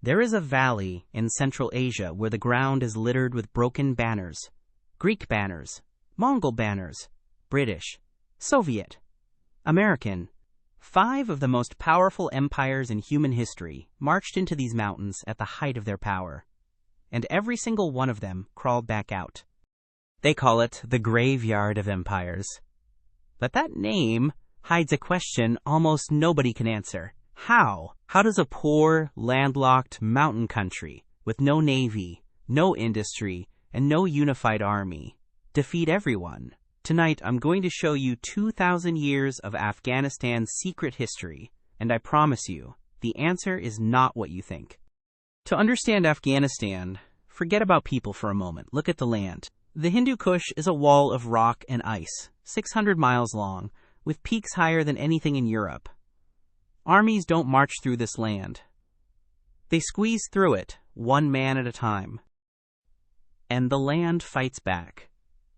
There is a valley in Central Asia where the ground is littered with broken banners. Greek banners, Mongol banners, British, Soviet, American. 5 of the most powerful empires in human history marched into these mountains at the height of their power, and every single one of them crawled back out. They call it the graveyard of empires. But that name hides a question almost nobody can answer. How? How does a poor, landlocked mountain country with no navy, no industry, and no unified army defeat everyone? Tonight, I'm going to show you 2,000 years of Afghanistan's secret history, and I promise you, the answer is not what you think. To understand Afghanistan, forget about people for a moment. Look at the land. The Hindu Kush is a wall of rock and ice, 600 miles long, with peaks higher than anything in Europe. Armies don't march through this land. They squeeze through it, one man at a time. And the land fights back.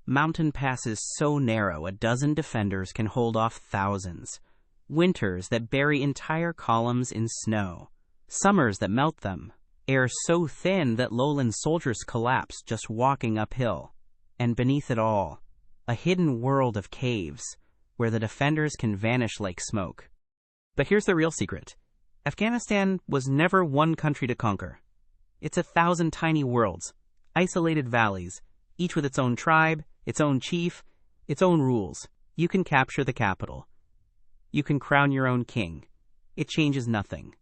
Mountain passes so narrow a dozen defenders can hold off thousands. Winters that bury entire columns in snow. Summers that melt them. Air so thin that lowland soldiers collapse just walking uphill. And beneath it all, a hidden world of caves where the defenders can vanish like smoke. But here's the real secret. Afghanistan was never one country to conquer. It's 1,000 tiny worlds, isolated valleys, each with its own tribe, its own chief, its own rules. You can capture the capital. You can crown your own king. It changes nothing.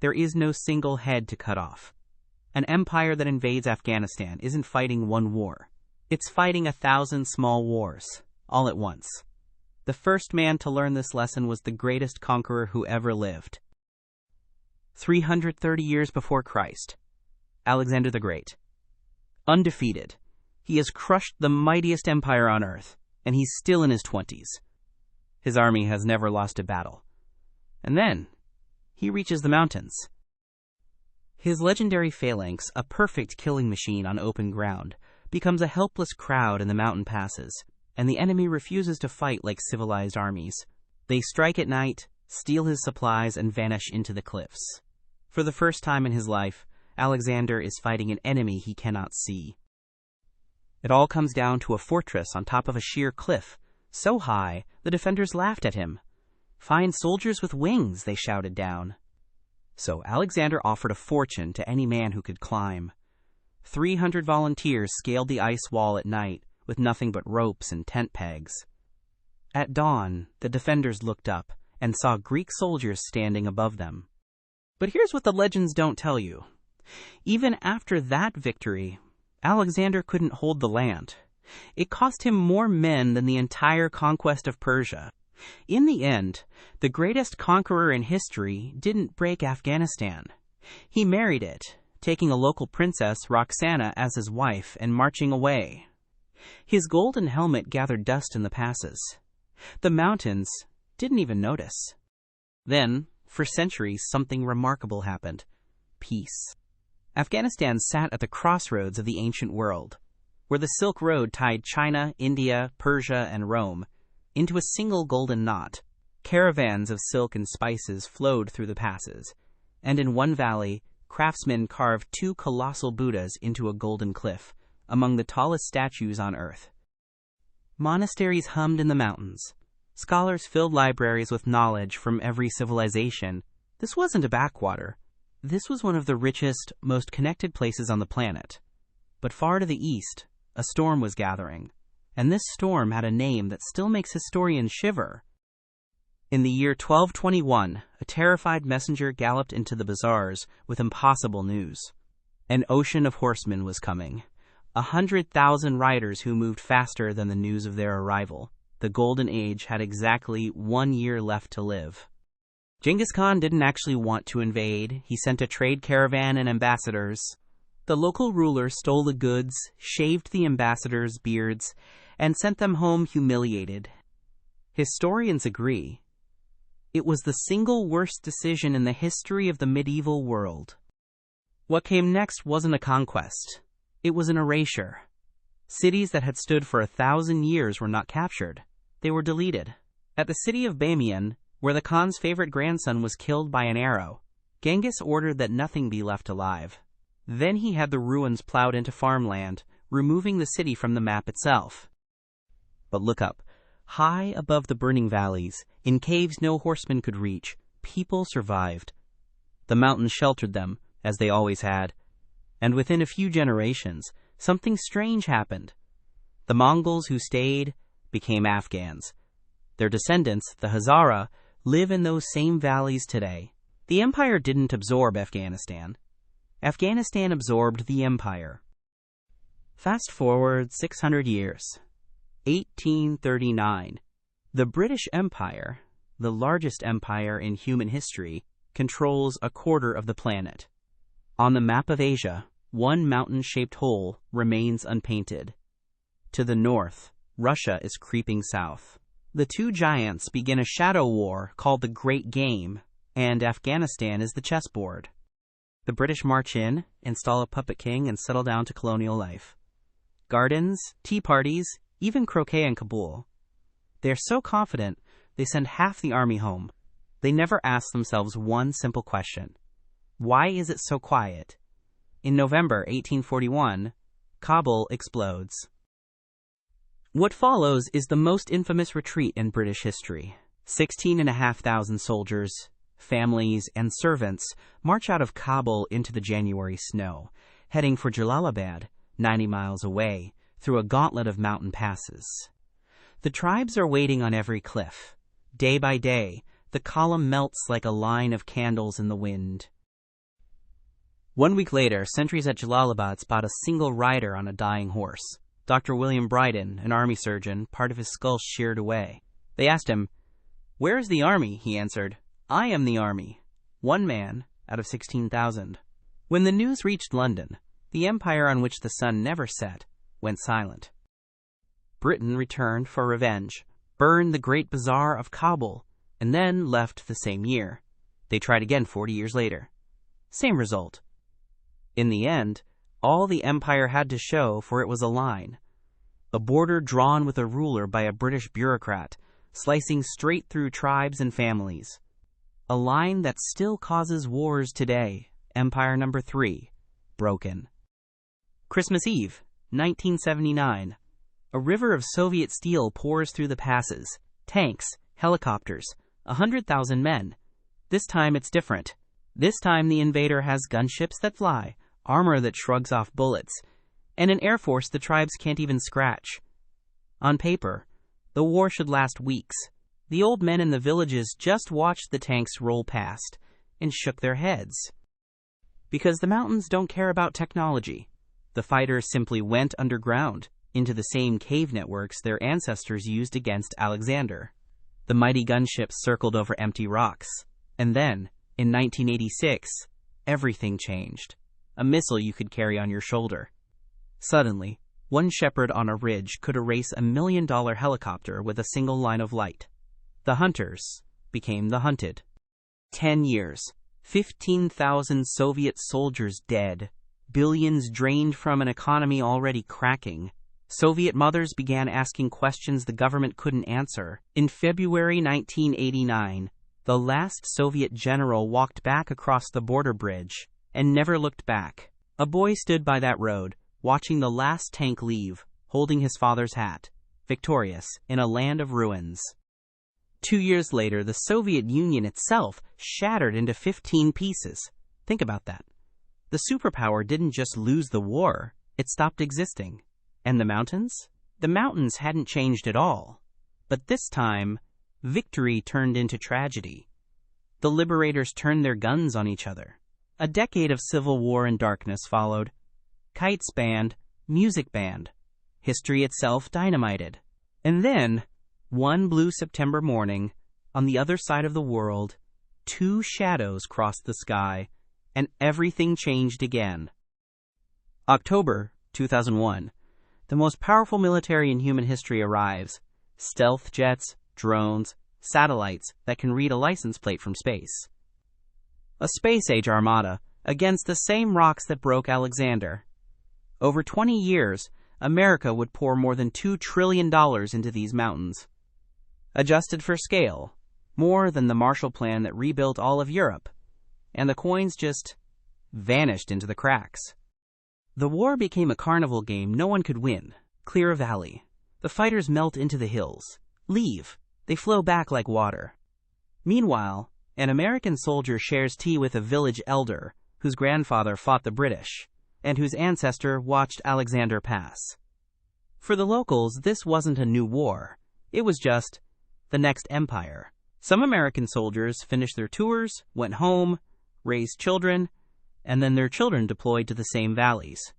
There is no single head to cut off. An empire that invades Afghanistan isn't fighting one war. It's fighting 1,000 small wars, all at once. The first man to learn this lesson was the greatest conqueror who ever lived. 330 years before Christ, Alexander the Great. Undefeated. He has crushed the mightiest empire on earth, and he's still in his 20s. His army has never lost a battle. And then, he reaches the mountains. His legendary phalanx, a perfect killing machine on open ground, becomes a helpless crowd in the mountain passes, and the enemy refuses to fight like civilized armies. They strike at night, steal his supplies, and vanish into the cliffs. For the first time in his life, Alexander is fighting an enemy he cannot see. It all comes down to a fortress on top of a sheer cliff, so high the defenders laughed at him. "Find soldiers with wings," they shouted down. So Alexander offered a fortune to any man who could climb. 300 volunteers scaled the ice wall at night with nothing but ropes and tent pegs. At dawn, the defenders looked up and saw Greek soldiers standing above them. But here's what the legends don't tell you. Even after that victory, Alexander couldn't hold the land. It cost him more men than the entire conquest of Persia. In the end, the greatest conqueror in history didn't break Afghanistan. He married it, taking a local princess, Roxana, as his wife and marching away. His golden helmet gathered dust in the passes. The mountains didn't even notice. Then, for centuries, something remarkable happened. Peace. Afghanistan sat at the crossroads of the ancient world, where the Silk Road tied China, India, Persia, and Rome into a single golden knot. Caravans of silk and spices flowed through the passes, and in one valley, craftsmen carved 2 colossal Buddhas into a golden cliff, among the tallest statues on earth. Monasteries hummed in the mountains. Scholars filled libraries with knowledge from every civilization. This wasn't a backwater. This was one of the richest, most connected places on the planet. But far to the east, a storm was gathering, and this storm had a name that still makes historians shiver. In the year 1221, a terrified messenger galloped into the bazaars with impossible news. An ocean of horsemen was coming. 100,000 riders who moved faster than the news of their arrival. The Golden Age had exactly 1 year left to live. Genghis Khan didn't actually want to invade. He sent a trade caravan and ambassadors. The local ruler stole the goods, shaved the ambassadors' beards, and sent them home humiliated. Historians agree. It was the single worst decision in the history of the medieval world. What came next wasn't a conquest. It was an erasure. Cities that had stood for 1,000 years were not captured. They were deleted. At the city of Bamiyan, where the Khan's favorite grandson was killed by an arrow, Genghis ordered that nothing be left alive. Then he had the ruins plowed into farmland, removing the city from the map itself. But look up. High above the burning valleys, in caves no horseman could reach, people survived. The mountains sheltered them, as they always had. And within a few generations, something strange happened. The Mongols who stayed became Afghans. Their descendants, the Hazara, live in those same valleys today. The empire didn't absorb Afghanistan. Afghanistan absorbed the empire. Fast forward 600 years. 1839. The British Empire, the largest empire in human history, controls a quarter of the planet. On the map of Asia, one mountain-shaped hole remains unpainted. To the north, Russia is creeping south. The two giants begin a shadow war called the Great Game, and Afghanistan is the chessboard. The British march in, install a puppet king, and settle down to colonial life. Gardens, tea parties, even croquet in Kabul. They are so confident, they send half the army home. They never ask themselves one simple question. Why is it so quiet? In November 1841, Kabul explodes. What follows is the most infamous retreat in British history. 16,500 soldiers, families, and servants march out of Kabul into the January snow, heading for Jalalabad, 90 miles away, through a gauntlet of mountain passes. The tribes are waiting on every cliff. Day by day, the column melts like a line of candles in the wind. 1 week later, sentries at Jalalabad spot a single rider on a dying horse. Dr. William Bryden, an army surgeon, part of his skull sheared away. They asked him, "Where is the army?" He answered, "I am the army." 1 man out of 16,000. When the news reached London, the empire on which the sun never set went silent. Britain returned for revenge, burned the Great Bazaar of Kabul, and then left the same year. They tried again 40 years later. Same result. In the end, all the empire had to show for it was a line. A border drawn with a ruler by a British bureaucrat, slicing straight through tribes and families. A line that still causes wars today. Empire number 3, broken. Christmas Eve, 1979. A river of Soviet steel pours through the passes. Tanks, helicopters, 100,000 men. This time it's different. This time the invader has gunships that fly, armor that shrugs off bullets, and an air force the tribes can't even scratch. On paper, the war should last weeks. The old men in the villages just watched the tanks roll past and shook their heads. Because the mountains don't care about technology. The fighters simply went underground, into the same cave networks their ancestors used against Alexander. The mighty gunships circled over empty rocks. And then, in 1986, everything changed. A missile you could carry on your shoulder. Suddenly, one shepherd on a ridge could erase $1 million helicopter with a single line of light. The hunters became the hunted. 10 years, 15,000 Soviet soldiers dead, billions drained from an economy already cracking. Soviet mothers began asking questions the government couldn't answer. In February 1989, the last Soviet general walked back across the border bridge and never looked back. A boy stood by that road, watching the last tank leave, holding his father's hat, victorious in a land of ruins. 2 years later, the Soviet Union itself shattered into 15 pieces. Think about that. The superpower didn't just lose the war, it stopped existing. And the mountains? The mountains hadn't changed at all. But this time, victory turned into tragedy. The liberators turned their guns on each other. A decade of civil war and darkness followed. Kites banned, music banned, history itself dynamited. And then, one blue September morning, on the other side of the world, 2 shadows crossed the sky, and everything changed again. October 2001. The most powerful military in human history arrives. Stealth jets, drones, satellites that can read a license plate from space. A space-age armada against the same rocks that broke Alexander. Over 20 years, America would pour more than $2 trillion into these mountains. Adjusted for scale, more than the Marshall Plan that rebuilt all of Europe. and the coins just vanished into the cracks. The war became a carnival game no one could win. Clear a valley. The fighters melt into the hills. Leave. They flow back like water. Meanwhile, an American soldier shares tea with a village elder whose grandfather fought the British, and whose ancestor watched Alexander pass. For the locals, this wasn't a new war. It was just the next empire. Some American soldiers finished their tours, went home, raised children, and then their children deployed to the same valleys.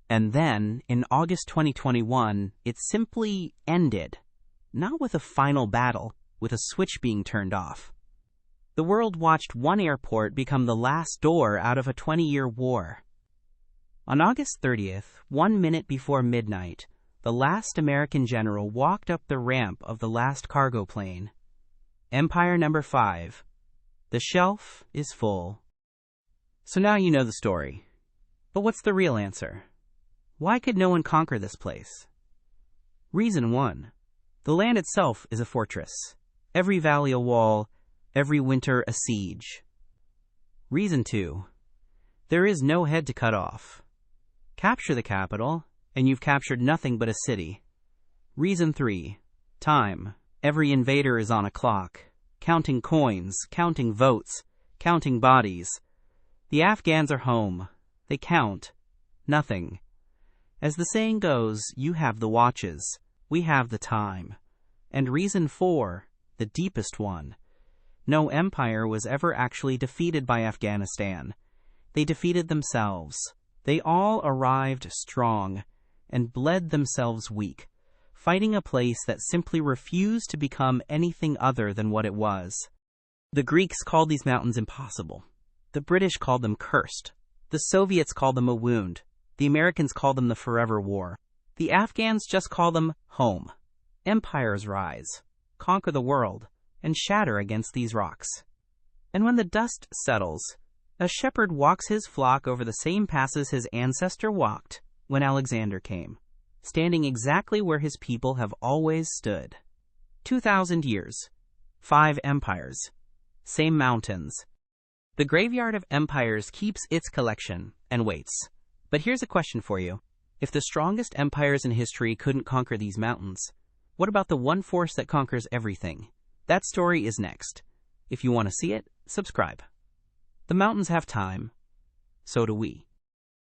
And then, in August 2021, it simply ended. Not with a final battle, with a switch being turned off. The world watched one airport become the last door out of a 20-year war. On August 30th, 1 minute before midnight, the last American general walked up the ramp of the last cargo plane. Empire number 5. The shelf is full. So now you know the story. But what's the real answer? Why could no one conquer this place? Reason 1. The land itself is a fortress. Every valley a wall, every winter a siege. Reason 2. There is no head to cut off. Capture the capital, and you've captured nothing but a city. Reason 3. Time. Every invader is on a clock, counting coins, counting votes, counting bodies. The Afghans are home. They count. Nothing. As the saying goes, you have the watches. We have the time. And reason 4, the deepest one. No empire was ever actually defeated by Afghanistan. They defeated themselves. They all arrived strong and bled themselves weak, fighting a place that simply refused to become anything other than what it was. The Greeks called these mountains impossible. The British called them cursed. The Soviets called them a wound. The Americans called them the forever war. The Afghans just call them home. Empires rise, conquer the world, and shatter against these rocks. And when the dust settles, a shepherd walks his flock over the same passes his ancestor walked when Alexander came, standing exactly where his people have always stood. 2,000 years, 5 empires, same mountains. The graveyard of empires keeps its collection and waits. But here's a question for you. If the strongest empires in history couldn't conquer these mountains, what about the one force that conquers everything? That story is next. If you want to see it, subscribe. The mountains have time. So do we.